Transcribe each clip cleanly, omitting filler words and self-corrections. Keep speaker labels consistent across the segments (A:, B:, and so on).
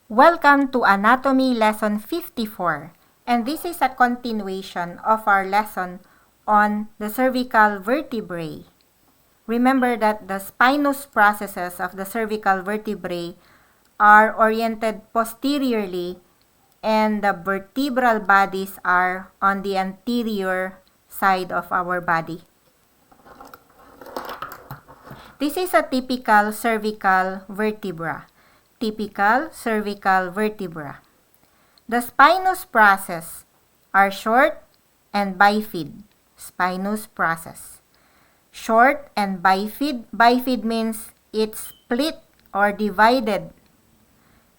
A: Welcome to Anatomy Lesson 54, and this is a continuation of our lesson on the cervical vertebrae. Remember that the spinous processes of the cervical vertebrae are oriented posteriorly and the vertebral bodies are on the anterior side of our body. This is a typical cervical vertebra. Typical cervical vertebra. The spinous process are short and bifid. Spinous process. Short and bifid. Bifid means it's split or divided,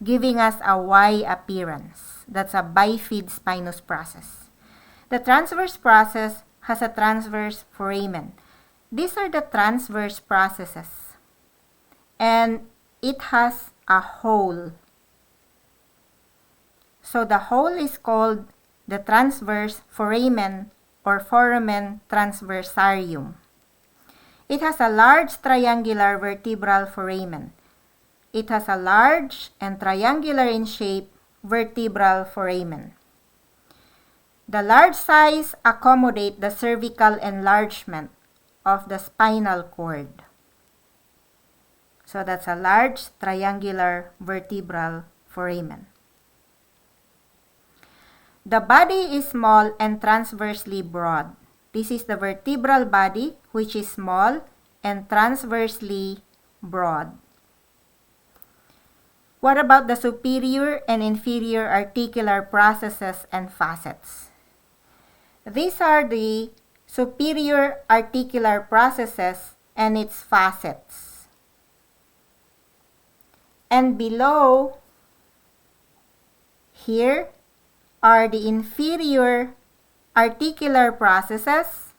A: giving us a Y appearance. That's a bifid spinous process. The transverse process has a transverse foramen. These are the transverse processes. And it has a hole. So the hole is called the transverse foramen or foramen transversarium. It has a large triangular vertebral foramen. It has a large and triangular in shape vertebral foramen. The large size accommodate the cervical enlargement of the spinal cord. So that's a large triangular vertebral foramen. The body is small and transversely broad. This is the vertebral body, which is small and transversely broad. What about the superior and inferior articular processes and facets? These are the superior articular processes and its facets. And below here are the inferior articular processes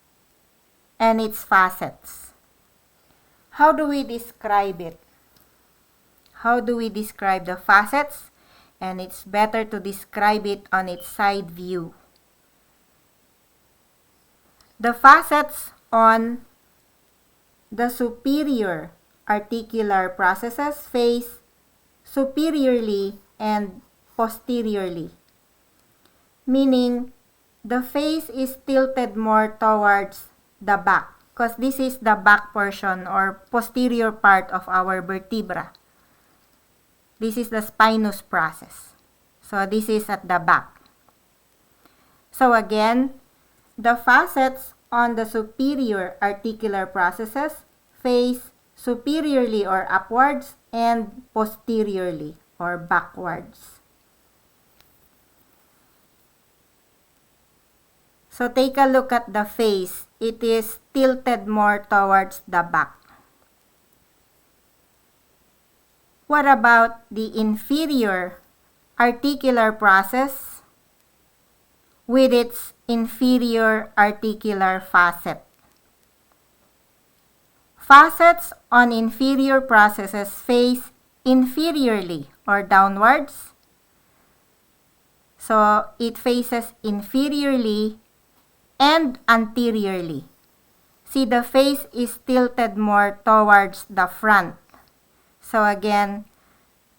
A: and its facets. How do we describe it? How do we describe the facets? And it's better to describe it on its side view. The facets on the superior articular processes face superiorly and posteriorly, meaning the face is tilted more towards the back because this is the back portion or posterior part of our vertebra. This is the spinous process. So this is at the back. So again, the facets on the superior articular processes face superiorly or upwards and posteriorly or backwards. So take a look at the face. It is tilted more towards the back. What about the inferior articular process with its inferior articular facet? Facets on inferior processes face inferiorly or downwards. So it faces inferiorly and anteriorly. See, the face is tilted more towards the front. So again,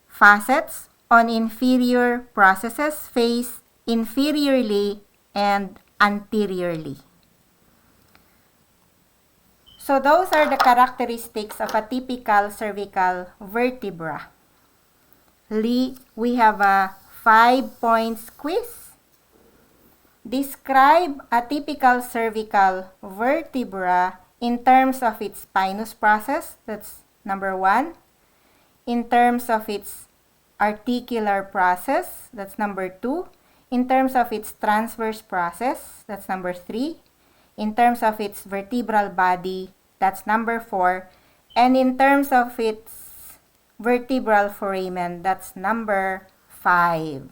A: facets on inferior processes face inferiorly and anteriorly. So those are the characteristics of a typical cervical vertebra. We have a 5-point quiz. Describe a typical cervical vertebra in terms of its spinous process. That's number 1. In terms of its articular process. That's number 2. In terms of its transverse process. That's number 3. In terms of its vertebral body, that's number 4. And in terms of its vertebral foramen, that's number 5.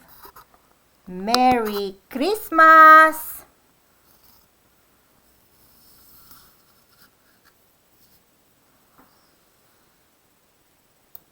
A: Merry Christmas!